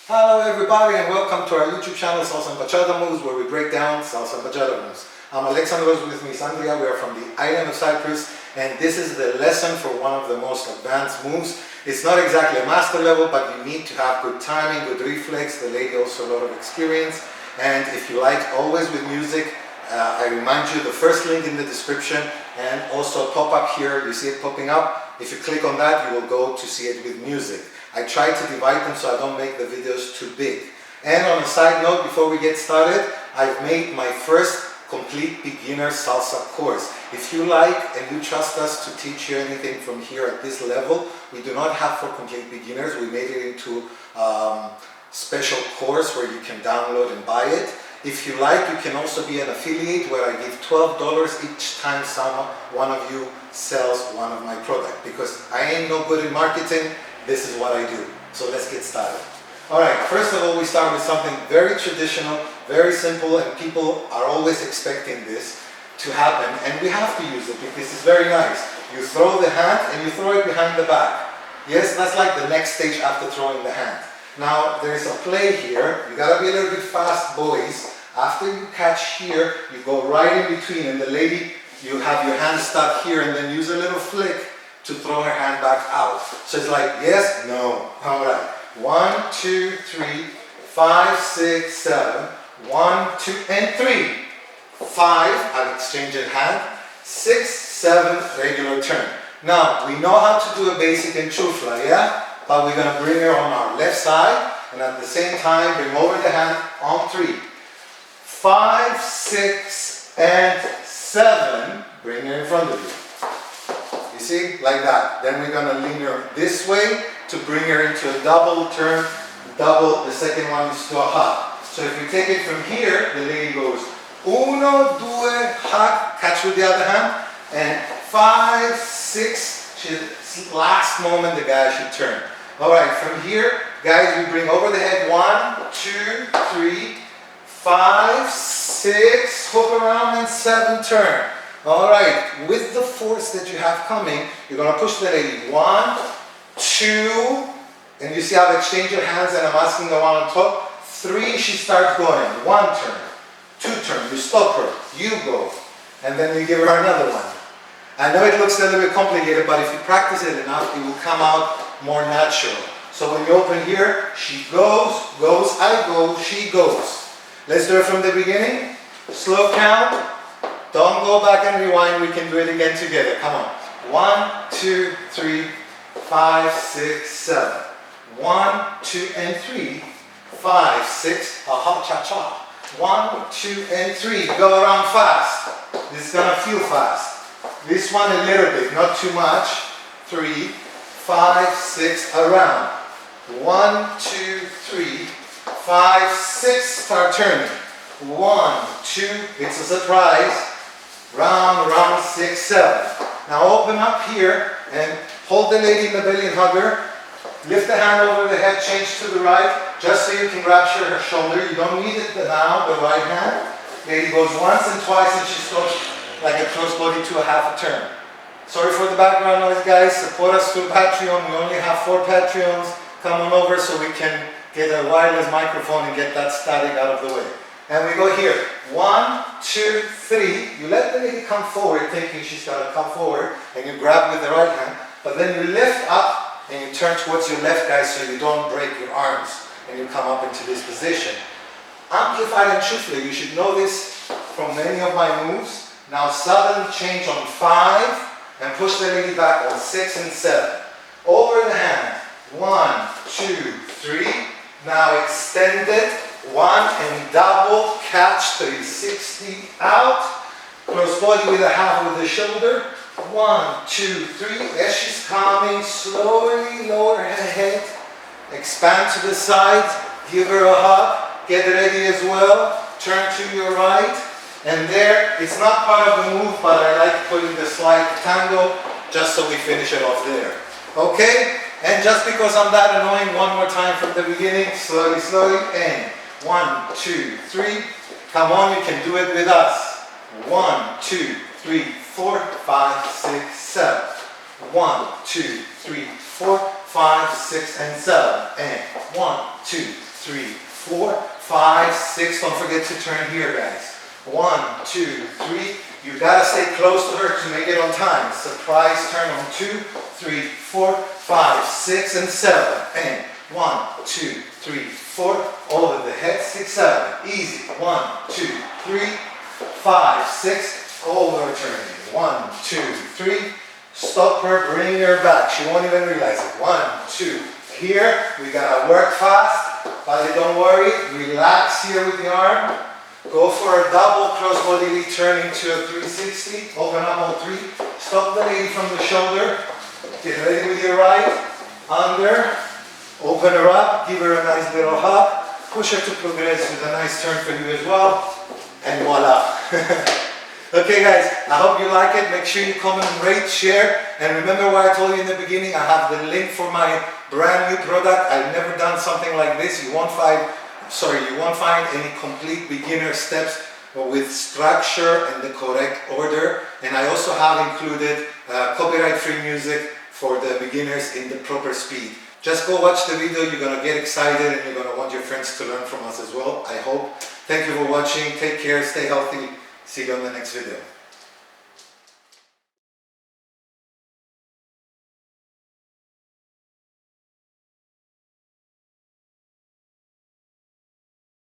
Hello everybody and welcome to our YouTube channel Salsa and Bachata Moves, where we break down Salsa and Bachata moves. I'm Alexandros, with me is Andrea. We are from the Island of Cyprus and this is the lesson for one of the most advanced moves. It's not exactly a master level, but you need to have good timing, good reflex. The lady also a lot of experience, and if you like always with music, I remind you the first link in the description and also pop up here, you see it popping up. If you click on that, you will go to see it with music. I try to divide them so I don't make the videos too big. And on a side note, before we get started, I've made my first complete beginner salsa course. If you like and you trust us to teach you anything from here at this level, we do not have for complete beginners. We made it into special course where you can download and buy it. If you like, you can also be an affiliate where I give $12 each time one of you sells one of my products. Because I ain't no good in marketing, this is what I do. So let's get started. Alright, first of all we start with something very traditional, very simple, and people are always expecting this to happen, and we have to use it because it's very nice. You throw the hand and you throw it behind the back. Yes, that's like the next stage after throwing the hand. Now there is a play here. You gotta be a little bit fast, boys. After you catch here, you go right in between, and the lady, you have your hand stuck here and then use a little flick to throw her hand back out. So it's like, yes, no. All right. 1, 2, 3, 5, 6, 7. 1, 2, and 3. 5, I've exchanged hand. 6, 7, regular turn. Now, we know how to do a basic and chufla, yeah? But we're going to bring her on our left side, and at the same time, bring over the hand on 3. 5, 6, and 7. Bring her in front of you. You see, like that. Then we're going to lean her this way to bring her into a double turn. Double, the second one is to a hug. So if we take it from here, the lady goes 1, 2, hug, catch with the other hand, and 5, 6, last moment the guy should turn. Alright, from here, guys, we bring over the head 1, 2, 3, 5, 6, hook around, and 7, turn. Alright, with the force that you have coming, you're going to push the lady 1, 2, and you see I've exchanged your hands and I'm asking the one on top. 3, she starts going. 1 turn, 2 turn, you stop her, you go, and then you give her another one. I know it looks a little bit complicated, but if you practice it enough, it will come out more natural. So when you open here, she goes, I go, she goes. Let's do it from the beginning. Slow count. Don't go back and rewind, we can do it again together. Come on. 1, 2, 3, 5, 6, 7. 1, 2, and 3. 5, 6. Aha, cha-cha. 1, 2, and 3. Go around fast. This is gonna feel fast. This one a little bit, not too much. 3, 5, 6, around. 1, 2, 3, 5, 6. Start turning. 1, 2. It's a surprise. Round, 6, 7. Now open up here and hold the lady in the belly and hug her. Lift the hand over the head, change to the right, just so you can rapture her shoulder. You don't need it now, the right hand. Lady goes once and twice and she stops like a crossbody to a half a turn. Sorry for the background noise, guys. Support us through Patreon. We only have 4 Patreons. Come on over so we can get a wireless microphone and get that static out of the way. And we go here. 1, 2, 3. You let the lady come forward, thinking she's got to come forward, and you grab with the right hand. But then you lift up and you turn towards your left, guys, so you don't break your arms and you come up into this position. Amplified and chufla. You should know this from many of my moves. Now sudden change on 5 and push the lady back on 6 and 7. Over the hand. 1, 2, 3. Now extend it. 1 and double, catch 360 out, cross body with a half with the shoulder. 1, 2, 3. As she's coming, slowly lower her head, expand to the side, give her a hug, get ready as well, turn to your right, and there, it's not part of the move, but I like putting the slide tango just so we finish it off there. Okay? And just because I'm that annoying, one more time from the beginning, slowly, and 1, 2, 3. Come on, you can do it with us. 1, 2, 3, 4, 5, 6, 7. 1, 2, 3, 4, 5, 6, and 7. And 1, 2, 3, 4, 5, 6. Don't forget to turn here, guys. 1, 2, 3. You gotta stay close to her to make it on time. Surprise turn on 2, 3, 4, 5, 6, and 7. And 1, 2, 3, 4. Over the head, 6, 7. Easy. 1, 2, 3, 5, 6. Over turning. 1, 2, 3. Stop her, bring her back. She won't even realize it. 1, 2. Here, we gotta work fast, but don't worry. Relax here with the arm. Go for a double crossbody lead turn into a 360. Open up all 3. Stop the lady from the shoulder. Get ready with your right. Under. Open her up. Give her a nice little hug. Push her to progress with a nice turn for you as well. And voila. Okay guys, I hope you like it. Make sure you comment, rate, share. And remember what I told you in the beginning, I have the link for my brand new product. I've never done something like this. You won't find any complete beginner steps with structure and the correct order. And I also have included copyright-free music for the beginners in the proper speed. Just go watch the video. You're going to get excited and you're going to want your friends to learn from us as well, I hope. Thank you for watching. Take care. Stay healthy. See you on the next video.